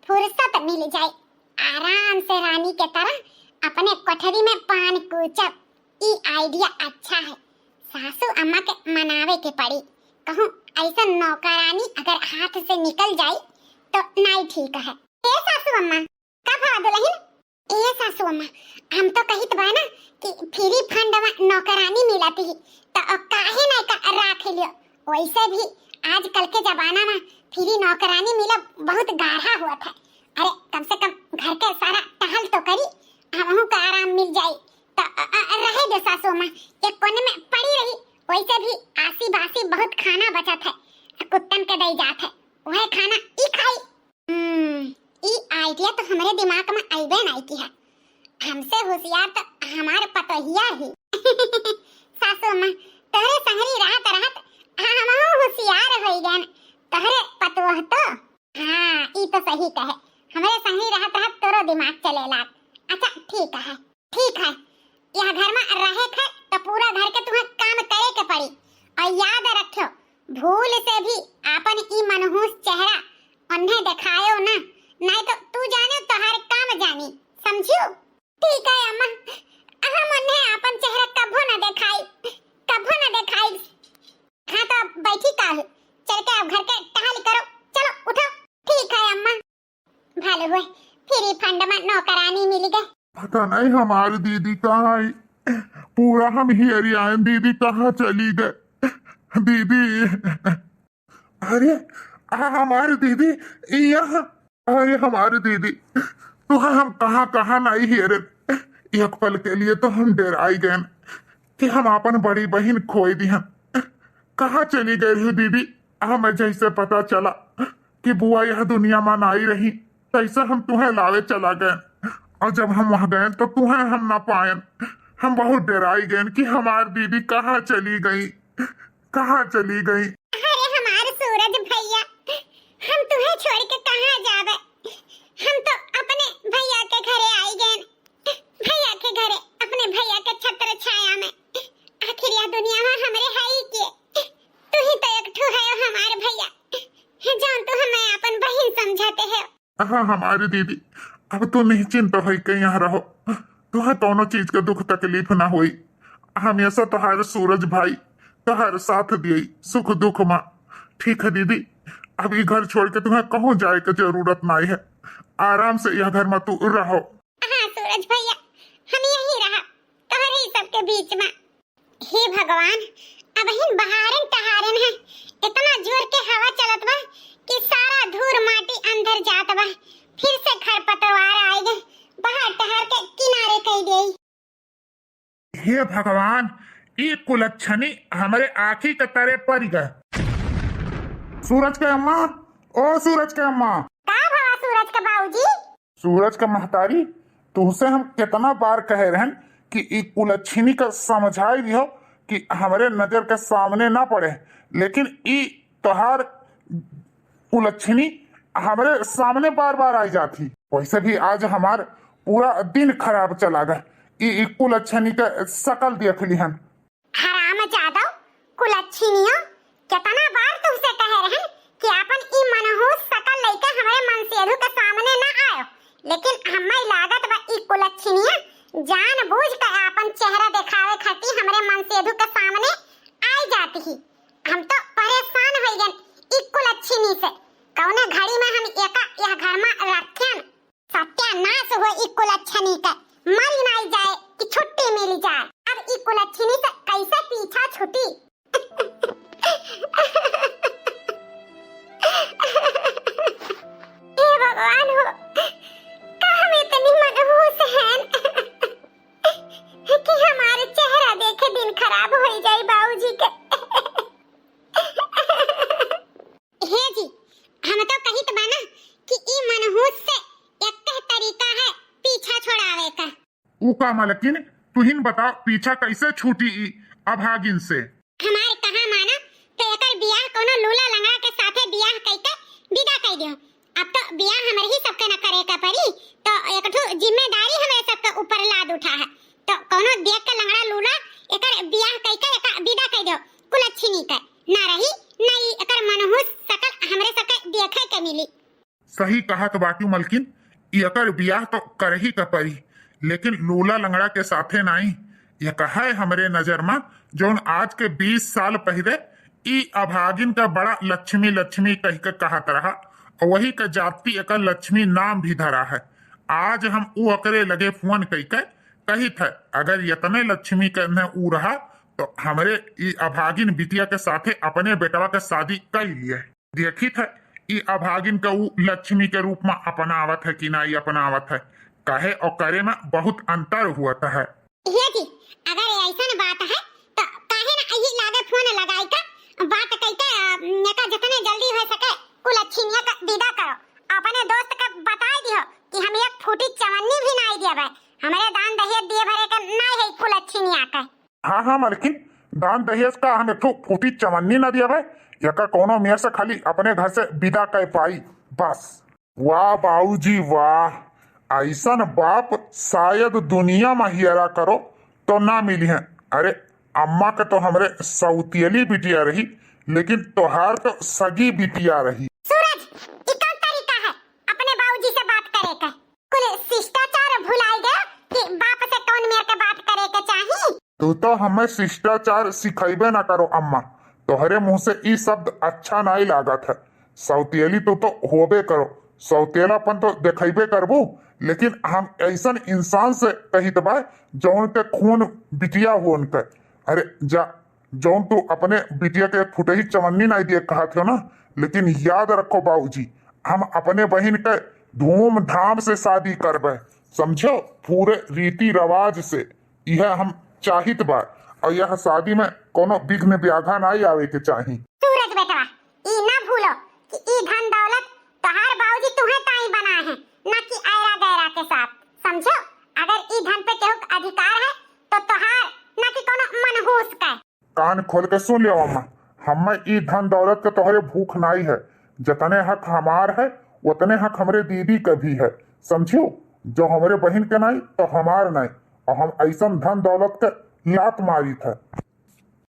फुर्सत मिल जाए, आराम से रानी के तरह अपने कोठरी में पान कूचब। ई आइडिया अच्छा है, सासू अम्मा के मनावे के पड़ी। कहूँ ऐसा नौकरानी अगर हाथ से निकल जाए तो नहीं ठीक है। ए सासू अम्मा कब आ दुल्हन? ए सासू अम्मा हम तो कहित बा ना कि फ्री फंड में नौकरानी मिलती ही तो काहे नहीं का राख लियो। वैसे भी आजकल के जमाना में फ्री नौकरानी मिला बहुत गाढ़ा हुआ था। अरे कम से कम घर के सारा टहल तो करी, हमहू का आराम मिल जाए। तो रहे दो सासू अम्मा, एक कोने में पड़ी रही। वैसे भी आसी बासी बहुत खाना बचा था, कुत्तन के दई जात है, वह खाना ई खाई। ई आइडिया तो हमारे दिमाग में आइबे नहीं की है। हमसे होशियार तो हमारे पतोहिया ही। सासू अम्मा तोहरे संगरी रहत रहत हमहू होशियार होई गए, तोहरे पतोह तो। हाँ ई तो सही कहे, हमारे संगरी रहत रहत तोरो दिमाग चले लाग। अच्छा ठीक है, यह घर में रहे थे तो पूरा घर के तुम्हें काम करे के पड़ी। और याद रखो भूल से भी आपन ई मनहूस चेहरा उन्हें दिखायो ना, नहीं तो तू जाने तो हर काम जानी, समझियो? ठीक है अम्मा, हम उन्हें अपन चेहरा कभो न दिखाई। हाँ तो बैठी काल, चल के अब घर के टहल करो, चलो उठो। ठीक है अम्मा। भले हुए फ्री फंड में नौकरानी मिल गए। पता नहीं हमारी दीदी कहाँ आई, पूरा हम हियरी आए, दीदी कहाँ चली गए? दीदी अरे हमारी दीदी यहाँ, अरे हमारी दीदी तो हम कहाँ नहीं हियरे। एक पल के लिए तो हम डराई गए कि हम अपन बड़ी बहन खोई दी। हम कहाँ चली गई हो दीदी? हमें जैसे पता चला कि बुआ यह दुनिया में आई रही, तैसे हम तुम्हें लावे चला गए। और जब हम वहां गए तो तुम्हें हम ना पाए, हम बहुत डराई गए कि हमारी दीदी कहाँ चली गई। अरे हमारे सूरज भैया, हम तुम्हें छोड़ के कहाँ जावे? हम तो अपने भैया के घरे आई गए, भैया के घरे, अपने भैया के छत्र छाया में। आखिर यह दुनिया में हमरे है ही के, तू ही तो एक ठो है हमारे भैया, जान तो हमें अपन बहन समझाते है। हाँ हमारी दीदी, अब तो निश्चिंत हो के यहाँ रहो, तुम्हें दोनों चीज के दुख तकलीफ ना हुई। हमेशा तुम्हारे सूरज भाई तहर साथ दिए सुख दुख माँ। ठीक है दीदी, अभी घर छोड़ के तुम्हें कहूँ जाए की जरूरत नहीं है, आराम से यह घर में तू रहो। हाँ सूरज भैया, हम यही रहा तोहरे सबके बीच में। हे भगवान, अब हिन बहारन टहारन है, इतना जोर के हवा चलत बा कि सारा धूल माटी अंदर जात बा। फिर से खरपतवार आए गए, बाहर टहर के किनारे कई गई। हे भगवान, ये कुलच्छनी हमारे आँखी के तरे पड़ गए। सूरज के अम्मा, ओ सूरज के अम्मा। का भवा सूरज के बाबूजी? सूरज का महतारी, तुमसे हम कितना बार कह रहे हैं कि ई कुलच्छनी का समझाई दियो कि हमारे नजर के सामने ना पड़े, लेकिन ई तोहार कुलच्छनी हमारे सामने बार बार आई जाती। वैसे भी आज हमार पूरा दिन खराब चला गया। ई कुलच्छनी का शकल देख लिहन। हराम जादव कुलच्छनियो, कितना बार तुमसे कह रहे हैं कि अपन ई मनहूस शकल लेके हमारे मनसेधु के सामने ना आयो, लेकिन हमें लागत बा ई कुलच्छनिया जानबूझ कर अपन चेहरा दिखावे खातिर हमारे मनसेधु के सामने आई जाती ही। हम तो परेशान हो गए ई कुलच्छनी से। कौने घड़ी में हम एका यह घर में रखें, सत्यानाश हो ई कुलच्छनी का। मर नहीं जाए कि छुट्टी मिल जाए। अब ई कुलच्छनी से कैसे पीछा छुटी? हे भगवान हो, कहाँ में इतनी मनहूस हैं कि हमारे चेहरा देखे दिन खराब हो जाए बाबूजी के। हे जी, हम तो कही तो बना कि ई मनहूस से एक तरीका है पीछा छोड़ावे का। उका मलकिन, तुहिन बता पीछा कैसे छूटी ई अभागिन से? हमारे कहा माना तो एकर बियाह कोनो लूला लंगड़ा के साथे बियाह कइके विदा कइ दियो। अब तो बियाह हमरे ही सबके न करे का पड़ी, तो एकठो जिम्मेदारी हमें सबके ऊपर लाद उठा है। तो कोनो देख के लंगड़ा लूला एकर बियाह कइके एका विदा कइ दियो। कुलच्छनी के ना रही नहीं एकर मनहूस शकल हमरे सबके देखे के मिली। सही कहा तो बाकी मलकिन, एकर बियाह तो कर ही का पड़ी, लेकिन लूला लंगड़ा के साथे नहीं। यह कहा है हमरे नजर में जो आज के 20 साल पहले ई अभागिन का बड़ा लक्ष्मी लक्ष्मी कह के कहत रहा, और वही का जाति एक लक्ष्मी नाम भी धरा है। आज हम ऊ अकरे लगे फोन कह के कही थे अगर यतने लक्ष्मी के न ऊ रहा तो हमरे ई अभागिन बिटिया के साथे अपने बेटवा के शादी कर लिए। देखी थे ई अभागिन का ऊ लक्ष्मी के रूप में अपनावत है कि नहीं अपनावत है, कहे और करे में बहुत अंतर हुआ है। ये जी, अगर ऐसा बात है तो काहे ना यही लागे फोन लगाई का बात कहते नेका जितने जल्दी हो सके कुलच्छनिया का विदा करो। अपने दोस्त का बता दियो कि हम एक फूटी चवन्नी भी नहीं दिए भाई, हमारे दान दहेज दिए भरे का नहीं है कुलच्छनिया का। हाँ हाँ मलकिन, दान दहेज का हमें तो फूटी चवन्नी न दिया भाई, यका कोनो मेयर से खाली अपने घर से विदा कर पाई बस। वाह बाबूजी वाह, ऐसन बाप शायद दुनिया में हियरा करो तो ना मिली है। अरे अम्मा के तो हमरे सौतेली बिटिया रही, लेकिन तोहार तो सगी बिटिया रही। सूरज, ये कौन तरीका है अपने बाबूजी से बात करे का? कुल शिष्टाचार भुलाई गया कि बाप से कौन मेरे के बात करे के चाहिए। तू तो हमें शिष्टाचार सिखाइबे ना करो अम्मा, तोहरे मुंह से ई शब्द अच्छा नहीं लागत है। सौतेली तू तो होबे करो, सौतेलापन तो दिखेबे करबू, लेकिन हम ऐसा इंसान से कहित बा जौन के खून बिटिया हो उनके। अरे जा, जौन तू अपने बिटिया के एक फुटही चवन्नी नहीं दिए कहा थे ना, लेकिन याद रखो बाबूजी, हम अपने बहन के धूमधाम से शादी करबे, समझो, पूरे रीति रिवाज से। यह हम चाहित बा, और यह शादी में कोनो विघ्न व्याधा नहीं आवे के चाहिए। सूरज बेटवा, ई ना भूलो कि ई धन दौलत तोहार बाबूजी तुम्हें ताई बना है, ना कि आयरा गैरा के साथ, समझो। अगर ई धन पे केहू अधिकार है तो तोहार, ना कि कोनो मनहूस का। कान खोल के सुन लियो अम्मा, हमें ई धन दौलत के तोहरे भूख नहीं है। जितने हक हमार है उतने हक हमरे दीदी का भी है, समझो। जो हमारे बहन के नहीं तो हमार नहीं, और हम ऐसा धन दौलत के लात मारी थे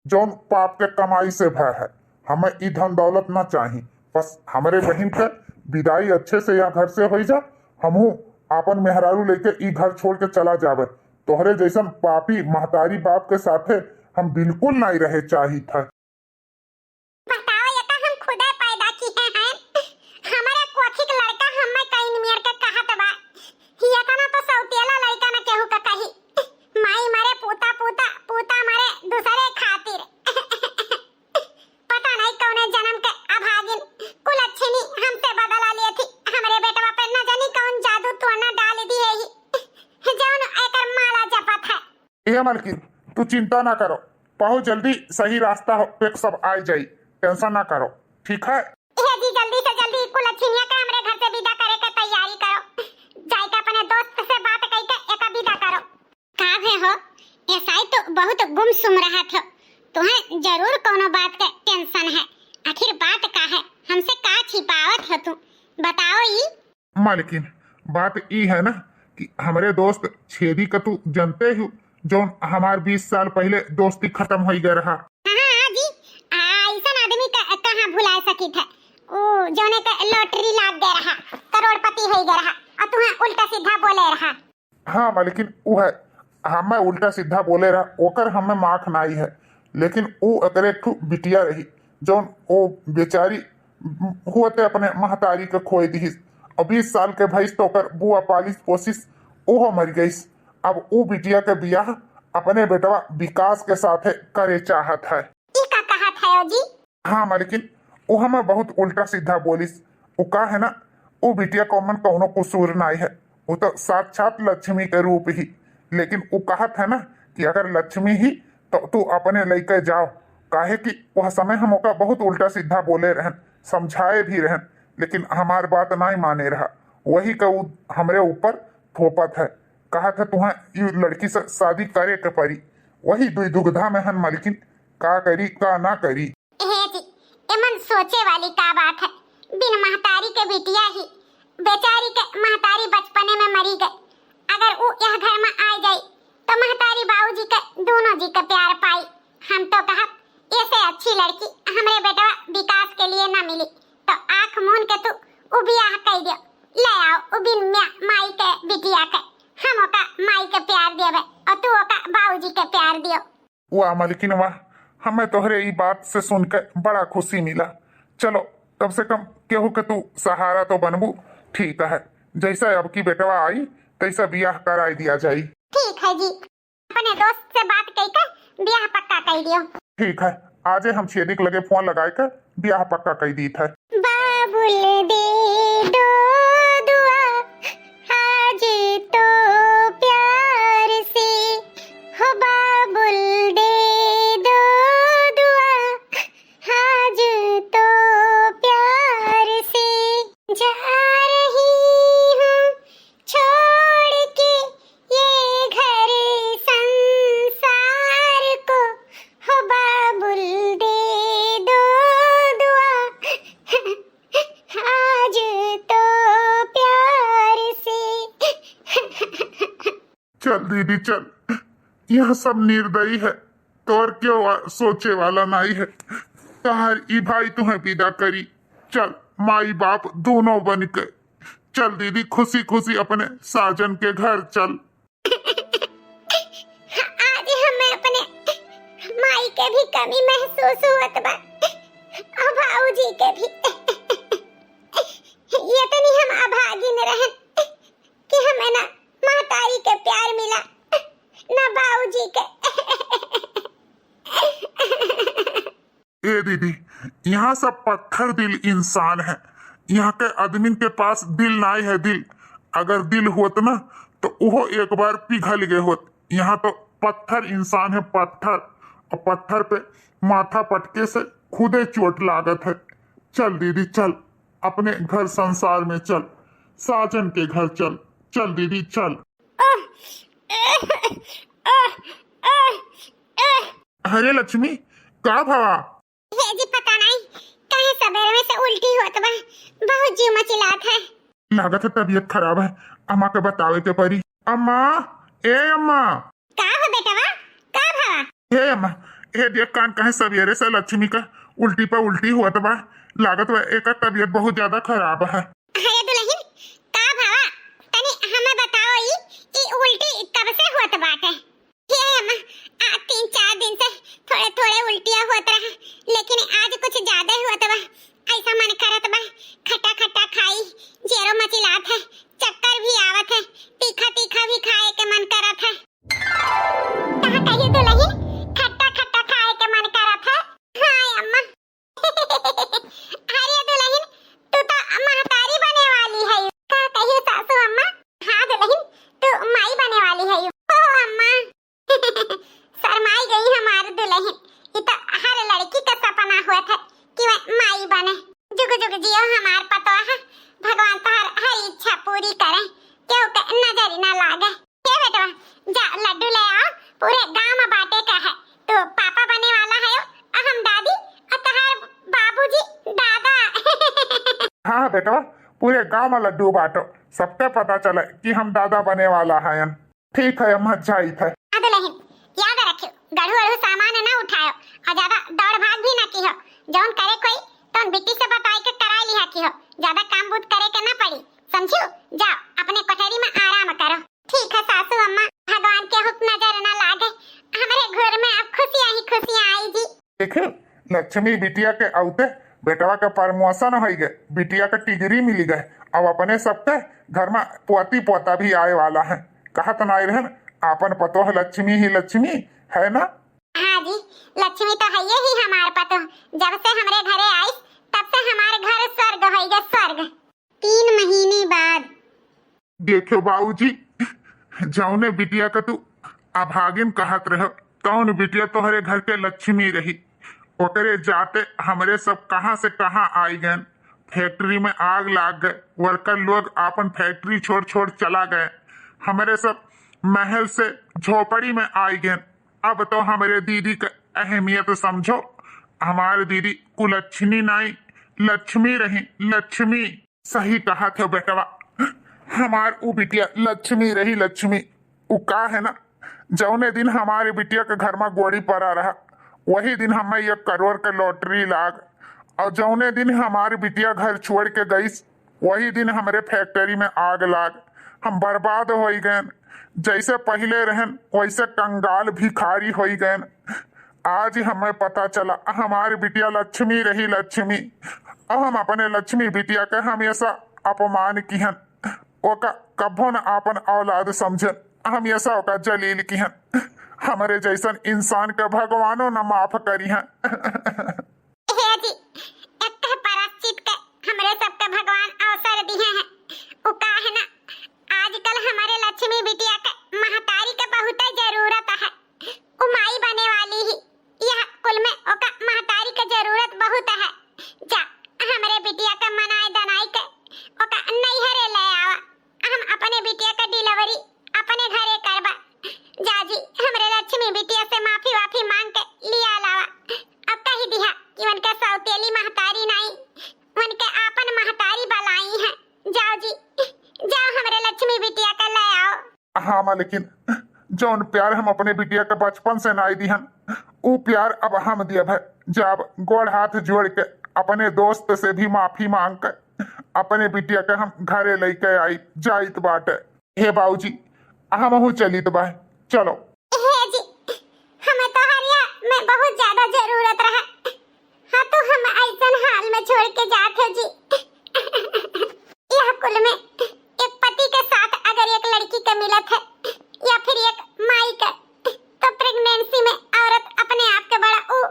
जो पाप के कमाई से भय है। हमें ई धन दौलत ना चाहिए, बस हमारे बहन के विदाई अच्छे से यहाँ घर से हो जा, हमहू आपन मेहरारू लेके ई घर छोड़ के चला जावे। तोहरे जैसन पापी महतारी बाप के साथे हम बिल्कुल नहीं रहे चाहिए था। बताओ ये का हम खुदा पैदा की हैं हमारे कोखिक लड़का हमें कहीं मियर के कहत बा ये का ना तो सौतेला लड़का ना केहू का कही माई मरे पूता पूता पूता मरे दूसरे खातिर पता नहीं कौने जन्म के अभागिन कुल अच्छी नहीं हमसे बदला लिए थी हमारे बेटवा पे न जानी कौन जादू टोना डाल दी है ही जौन एकर माला जपत है। ए मलकिन तू चिंता ना करो, बहुत जल्दी सही रास्ता पे सब आ जाई, टेंशन ना करो, ठीक है? ये जी जल्दी से जल्दी कुल अच्छिया का हमरे घर से विदा करे के तैयारी करो, जाई का अपने दोस्त से बात कई के एका विदा करो। का भे हो ऐसा तो बहुत गुमसुम रहा था, तुम्हें जरूर कोनो बात का टेंशन है, आखिर बात का है, हमसे का छिपावत हो तुम बताओ ई। मालिकिन बात ई है ना कि हमारे दोस्त छेदी का तू जानते ही जो हमार 20 साल पहले दोस्ती खत्म हो गया रहा। हाँ जी ऐसा आदमी का कहाँ भुला सकी था, ओ जोने का लॉटरी लाग गया रहा करोड़पति हो गया रहा और तुम्हें उल्टा सीधा बोले रहा। हाँ मालिकिन वो है हमें उल्टा सीधा बोले रहा ओकर हमें माख नाई है, लेकिन वो अगर एक बिटिया रही जो वो बेचारी हुए अपने महतारी के खोए दी और 20 साल के भैंस तो कर बुआ पालिस पोसिस ओहो मर गई। अब वो बिटिया के बियाह अपने बेटवा विकास के साथ करे चाहत है। ई का कहत है जी? हाँ मालिकिन वो हमें बहुत उल्टा सीधा बोलिस, वो का है ना वो बिटिया को मन कौनो कसूर नहीं है, वो तो साक्षात लक्ष्मी के रूप ही, लेकिन वो कहत है ना कि अगर लक्ष्मी ही तो तू अपने लेके जाओ, काहे कि वह समय हम ओका बहुत उल्टा सीधा बोले रहन, समझाए भी रहन, लेकिन हमार बात नहीं माने रहा, वही का हमरे ऊपर थोपत है, कहा था तुम्हें ये लड़की से शादी करे के परी, वही दुविधा में हन मालिकिन का करी का ना करी। हे जी एमन सोचे वाली का बात है, बिन महतारी के बिटिया ही बेचारी के महतारी बचपने में मरी गई, अगर वो यह घर में आ जाई तो महतारी बाबूजी के दोनों जी का प्यार पाई। हम तो कहा ऐसे अच्छी लड़की हमरे बेटा विकास के लिए ना मिली तो आंख मूंद के तू उ बियाह कर दियो, ले आओ उ बिन माई के बिटिया के, हम ओका माई के प्यार देवे और तू ओका बाबूजी के प्यार दियो। वाह मालिकिन वाह, हमें तोहरे ये बात से सुनकर बड़ा खुशी मिला, चलो कम से कम केहू के तू सहारा तो बनबू, ठीक है जैसा अब की बेटवा आई तैसा बियाह कराई दिया जाई। ठीक है जी अपने दोस्त से बात करके बियाह पक्का कर दियो। ठीक है आजे हम छेदी के लगे फोन लगाए कर बियाह पक्का कर दी था। बाबुल दे दो दुआ आज तो प्यार से, हो बाबुल दे दो दुआ आज तो प्यार से, जा रही हूँ छोड़ के ये घर संसार को, हो बाबुल दे दो दुआ आज तो प्यार से। चल दीदी चल, यह सब निर्दयी है, तोर क्यों सोचे वाला नहीं है, तहार ई भाई तुम्हें विदा करी, चल माई बाप दोनों बन के चल दीदी, खुशी खुशी अपने साजन के घर चल। आज हमें अपने माई के भी कमी महसूस हुआ बा और बाबूजी के भी, ये तो नहीं हम अभागिन रहन कि हमें ना महतारी के प्यार मिला ना बाबूजी के। ए दीदी यहाँ सब पत्थर दिल इंसान है, यहाँ के आदमी के पास दिल नहीं है, दिल अगर दिल होत ना तो वो एक बार पिघल गए होत, यहाँ तो पत्थर इंसान है पत्थर, और पत्थर पे माथा पटके से खुदे चोट लागत है। चल दीदी चल अपने घर संसार में चल, साजन के घर चल, चल दीदी चल। अरे लक्ष्मी का भावा? हे जी पता नहीं कहीं सवेरे में से उल्टी होत बा, बहुत जीव मचिलात है। लागत है तबीयत खराब है, अम्मा के बतावे के परी। अम्मा ए अम्मा। का हो बेटवा का भावा? हे अम्मा ए देख कान कहे सवेरे से लक्ष्मी का उल्टी पर उल्टी हुआ बा, लागत है एक तबीयत बहुत ज्यादा खराब है। अरे दुल्हन का भावा तनी हमें बताओ ई उल्टी कब से होत बाटे? हे अम्मा 3-4 दिन से नजर ना लागे। ये बेटवा जा लड्डू ले आओ, पूरे गांव में बांटे का है। तो पापा बने वाला है हम दादी और तहार बाबूजी दादा। हाँ बेटवा, पूरे गांव में लड्डू बांटो, सबके पता चले कि हम दादा बने वाला है। ठीक है अम्मा, जाई थे। दुल्हन याद रखियो, गढ़ू अड़ू सामान ना उठायो और ज्यादा दौड़ भाग भी ना कियो। जौन करे कोई तो बिट्टी से बताई के करा लिया कियो, ज्यादा काम बूत करे के ना पड़ी, समझियो। जाओ अपने कोठरी में आराम करो। ठीक है सासू अम्मा, भगवान के हुक्म नजर ना लागे, हमारे घर में अब खुशियां ही खुशियां आई जी। देखो लक्ष्मी बिटिया के औते बेटवा के प्रमोशन हो गए, बिटिया के टिगरी मिल गए। अब अपने सबके घर में पोती पोता भी आए वाला है। कहा तो नहीं रहन, आपन पतो है लक्ष्मी ही लक्ष्मी है ना। हाँ जी, लक्ष्मी तो है ही हमारे पतो। जब से हमारे घरे आई तब से हमारे घर स्वर्ग हो गया, स्वर्ग। 3 महीने बाद देखो बाबूजी, जौने बिटिया का तू अभागिन कहत रह, तौन बिटिया तोहरे घर के लक्ष्मी रही। ओकरे जाते हमरे सब कहां से कहां आई गए। फैक्ट्री में आग लाग गए, वर्कर लोग अपन फैक्ट्री छोड़ छोड़ चला गए। हमारे सब महल से झोपड़ी में आई गए। अब तो हमारे दीदी का अहमियत समझो। हमारे दीदी कुलच्छनी नहीं, लक्ष्मी रही, लक्ष्मी। सही कहा था बेटवा, हमार उ बिटिया लक्ष्मी रही, लक्ष्मी। उ का है ना, जौने दिन हमारे बिटिया के घर में गोड़ी पड़ा रहा, वही दिन हमें 1 करोड़ के लॉटरी लाग। और जौने दिन हमारी बिटिया घर छोड़ के गई, वही दिन हमारे फैक्ट्री में आग लाग। हम बर्बाद हो गए। जैसे पहले रहन वैसे कंगाल भिखारी हो गए। आज हमें पता चला हमारी बिटिया लक्ष्मी रही, लक्ष्मी। और हम अपने लक्ष्मी बिटिया के हमेशा अपमान किहन, ओका कभो न आपन औलाद समझन, हमेशा ओका जलील किहन। हमारे जैसन इंसान के भगवानों न माफ करी हैं। हे जी, एक पराचित के हमरे सबके भगवान अवसर दिए हैं। उ का है ना, आजकल हमारे लक्ष्मी बिटिया के महतारी के बहुत जरूरत है। उ माई बने वाली ही, यह कुल में ओका महतारी के जरूरत बहुत है। जा हमारे बिटिया के मनाए दनाई के ओका नैहरे ले आवा। हम अपने बिटिया का डिलीवरी अपने घरे करबा। जा जी हमरे लक्ष्मी बिटिया से माफी वाफी मांग के लिया लावा। अब कही दिया कि उनके सौतेली महतारी नहीं, उनके आपन महतारी बलाई है। जाओ जी, जाओ हमारे लक्ष्मी बिटिया का ले आओ। हाँ मां, लेकिन जौन प्यार हम अपने बिटिया के बचपन से नाई दिहन, उ प्यार अब हम दियब है। जब गोड़ हाथ जोड़ के अपने दोस्त से भी माफी मांग कर अपने बिटिया के हम घरे लेके आई जाइत बाटे। हे बाबूजी, हम चलित बा, चलो। हे जी, हमें तो हरिया में बहुत ज्यादा जरूरत रहा। हाँ तो हम ऐसन हाल में छोड़ के जाते जी। यह कुल में एक पति के साथ अगर एक लड़की का मिलत है या फिर एक माई का, तो प्रेगनेंसी में औरत अपने आप के बड़ा ऊ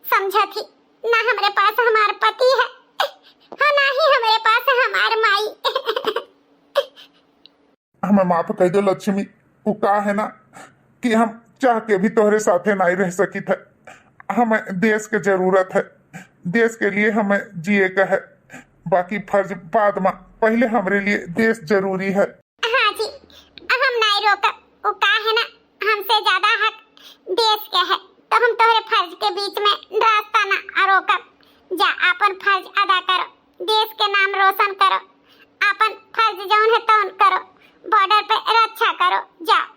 समझा थी। ना हमारे पास हमारा पति है, हाँ ना ही हमारे पास हमार माई। हमें माफ कर दो लक्ष्मी। उ का है ना कि हम चाह के भी तोहरे साथे नहीं रह सकी थे। हमें देश के जरूरत है, देश के लिए हमें जिए का है। बाकी फर्ज बाद में, पहले हमारे लिए देश जरूरी है। हाँ जी, हम नहीं रोका। वो का है ना, हमसे ज्यादा हक देश के है, तो हम तोहरे फर्ज के बीच में रास्ता ना रोका। जा अपन फर्ज अदा करो, देश के नाम रोशन करो। अपन फर्ज जौन है तौन करो, बॉर्डर पे रक्षा करो। जाओ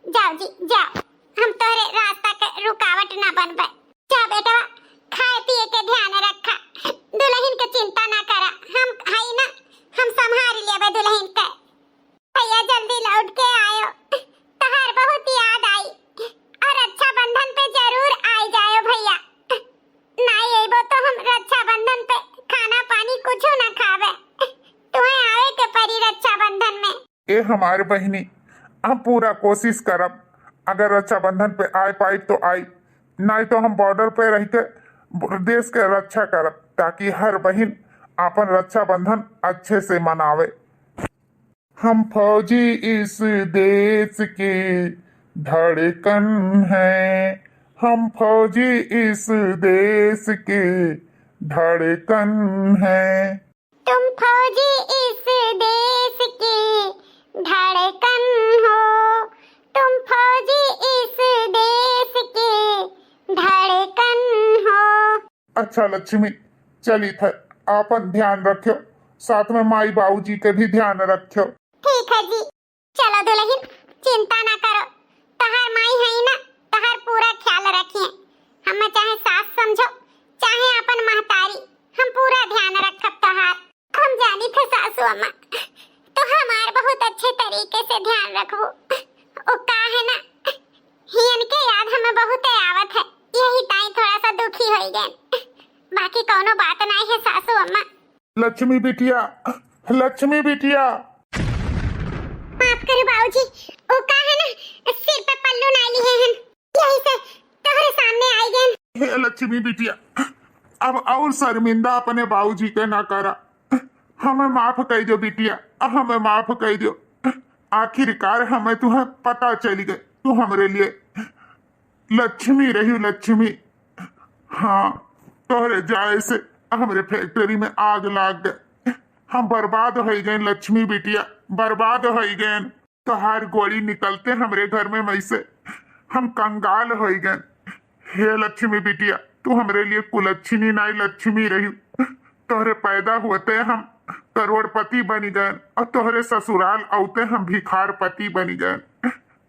जाओ जी जाओ, हम तोहरे रास्ता के रुकावट ना बन पाए। जा बेटा, खाए पिए के ध्यान रखा, दुल्हन की चिंता ना करा। हम है ना, हम संभाल लेबे दुल्हन के। भैया जल्दी लौट के आयो, तहार बहुत याद आई। और रक्षा बंधन पे जरूर आई जायो भैया। नहीं आइबो तो हम रक्षा बंधन पे खाना पानी कुछ ना खावे। तुम्हें आवे के परी रक्षा बंधन में। ए हमारे बहनी, हम पूरा कोशिश करब। अगर रक्षाबंधन पे आए पाई तो आई, नहीं तो हम बॉर्डर पे रह के देश के रक्षा करब, ताकि हर बहन अपन रक्षाबंधन अच्छे से मनावे। हम फौजी इस देश के धड़कन हैं, हम फौजी इस देश के धड़कन हैं। तुम फौजी इस देश की धड़कन अच्छा लक्ष्मी चली थे आपन ध्यान रखो, साथ में माई बाबूजी के भी ध्यान रखो। ठीक है जी। चलो दुल्हन चिंता ना करो, तहार माई है ना, तहार पूरा ख्याल रखिए। हम चाहे सास समझो चाहे अपन महतारी, हम पूरा ध्यान रखब तहार। हम जानी थे सासू अम्मा तो हमार बहुत अच्छे तरीके से ध्यान रखबो। ओ का है ना, हियन के याद हमें बहुत आवत है, यही ताई थोड़ा सा दुखी हो गए, बाकी कोनो बात नहीं है सासू अम्मा। लक्ष्मी बिटिया, लक्ष्मी बिटिया। माफ करो बाबूजी, ओ का है ना, सिर पे पल्लू ना लिए हैं, यही से तोहरे सामने आई गए। हे लक्ष्मी बिटिया, अब और शर्मिंदा अपने बाबूजी के ना करा, हमें माफ कर दो बिटिया, हमें माफ कर दो। आखिरकार हमें तुम्हें पता चल गए तू हमरे लिए लक्ष्मी रही लक्ष्मी। हाँ तोहरे जाए से हमारे फैक्ट्री में आग लाग गए, हम बर्बाद हो गए लक्ष्मी बिटिया, बर्बाद हो गए। तोहार गोली निकलते हमरे घर में मई से हम कंगाल हो गए। हे लक्ष्मी बिटिया, तू हमरे लिए कुलच्छनी नाई लक्ष्मी रही। तोहरे पैदा होते हम करोड़पति बन गए और तोहरे ससुराल आउते हम भिखारपति बन गए।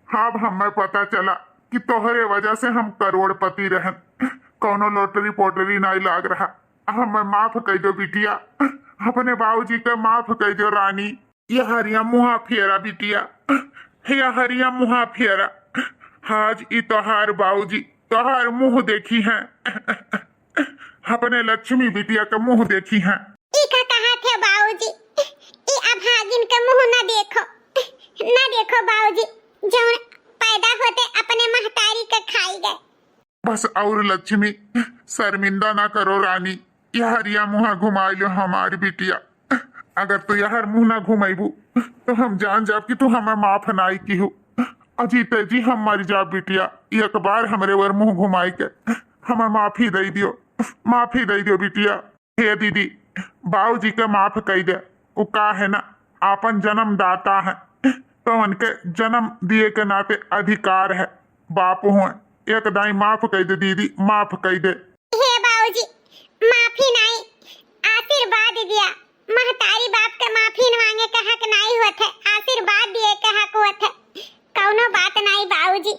अब हमें पता चला कि तोहरे वजह से हम करोड़पति रहन, कौनो लॉटरी पोटरी नहीं लाग रहा। हमें माफ कर दो बिटिया, अपने बाबूजी के माफ कर दो रानी। ये हरिया मुहा फेरा बिटिया, ये हरिया मुहा फेरा। आज ई तोहार बाबूजी तोहार मुंह देखी है, अपने लक्ष्मी बिटिया का मुंह देखी है। इका कहा थे बाबूजी, ई अभागिन के मुंह ना देखो, ना देखो बाबूजी, जो पैदा होते अपने महतारी के खाई गए। बस और लक्ष्मी शर्मिंदा ना करो रानी, यार या मुहा घुमा लो हमारी बिटिया। अगर तू यार मुंह ना घुमाईबू तो हम जान जाब कि तू हमें माफ नाई की हो। अजीते जी हम मर जा बिटिया, एक बार हमरे वर मुंह घुमाई के हमें माफी दे दियो, माफी दे दियो बिटिया। हे दीदी बाबूजी के माफ कर दे, वो का है ना आपन जन्म दाता है, तो उनके जन्म दिए के नाते अधिकार है, बाप हुए एक दाई माफ कर दे दीदी, माफ कर दे। हे बाबूजी माफी नहीं, आशीर्वाद दिया। महतारी बाप के माफी मांगे के हक नहीं होते, आशीर्वाद दिए के हक होते। कौनो बात नहीं बाबूजी,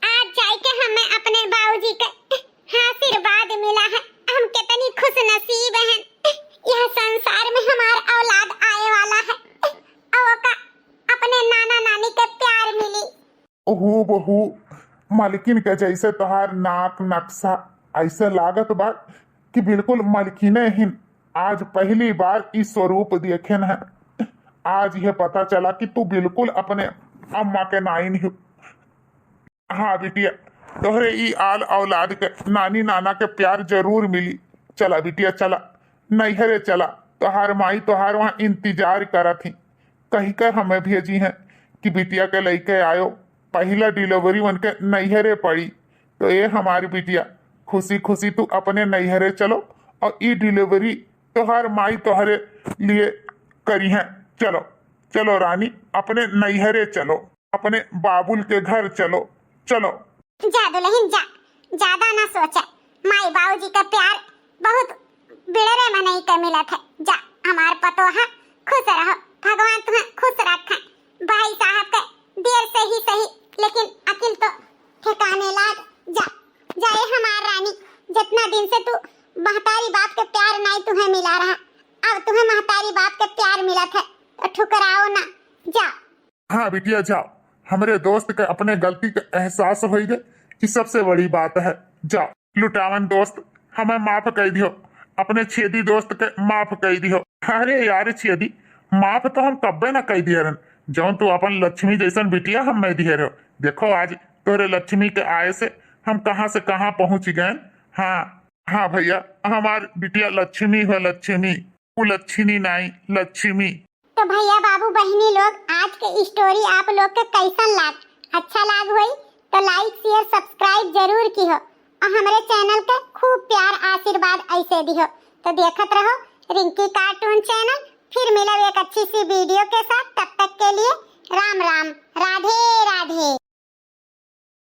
आज जाए के हमें अपने बाबूजी के आशीर्वाद मिला है, हम कितनी खुश नसीब हैं। यह संसार में हमारा औलाद आए वाला है और का अपने नाना नानी के प्यार मिली। ओहो बहू मालकिन के जैसे तोहार नाक नक्शा ऐसे लागत बा कि बिल्कुल मलकिने ही आज पहली बार इस स्वरूप देखेन है। आज यह पता चला कि तू बिल्कुल अपने अम्मा के नाइन हो। हाँ बिटिया, तोहरे ई आल औलाद के नानी नाना के प्यार जरूर मिली। चला बिटिया चला, नैहरे चला, तोहार माई तोहार वहाँ इंतजार करा थी, कही कर हमें भेजी है कि बिटिया के लेके आयो। पहला डिलीवरी उनके नैहरे पड़ी, तो ये हमारी बिटिया खुशी खुशी तू अपने नैहरे चलो और ई डिलीवरी तोहार माई तोहरे लिए करी है। चलो चलो रानी, अपने नैहरे चलो, अपने बाबुल के घर चलो, चलो। जा दुल्हन जा, ज्यादा ना सोचे, माई बाबूजी का प्यार बहुत बिड़रे में नहीं के मिला था। जा हमार पतोहा खुश रहो, भगवान तुम्हें खुश रखे। भाई साहब के देर से ही सही लेकिन अकिल तो ठिकाने लाग। जा जाए हमार रानी, जितना दिन से तू महतारी बाप के प्यार नहीं तुम्हें मिला रहा, अब तुम्हें महतारी बाप के प्यार मिला था, तो ठुकराओ ना, जा। हाँ बिटिया जाओ, हमारे दोस्त के अपने गलती का एहसास हो गए, ये सबसे बड़ी बात है। जाओ लुटावन दोस्त, हमें माफ कर दियो, अपने छेदी दोस्त के माफ कर दियो। अरे यार छेदी, माफ तो हम कब्बे ना कर दिए रन, जो तू अपन लक्ष्मी जैसन बिटिया हम नहीं दिए रहो। देखो आज तोरे लक्ष्मी के आए से हम कहाँ से कहाँ पहुंच गए। हाँ हाँ भैया, हमार बिटिया लक्ष्मी है, लक्ष्मी, कुलच्छनी नहीं लक्ष्मी। तो भैया बाबू बहनी लोग, आज के स्टोरी आप लोग के कैसन लाग? अच्छा लाग हुई तो लाइक शेयर सब्सक्राइब जरूर की हो और हमारे चैनल के खूब प्यार आशीर्वाद ऐसे दियो। तो देखत रहो रिंकी कार्टून चैनल। फिर मिलो एक अच्छी सी वीडियो के साथ, तब तक के लिए राम राम, राधे राधे।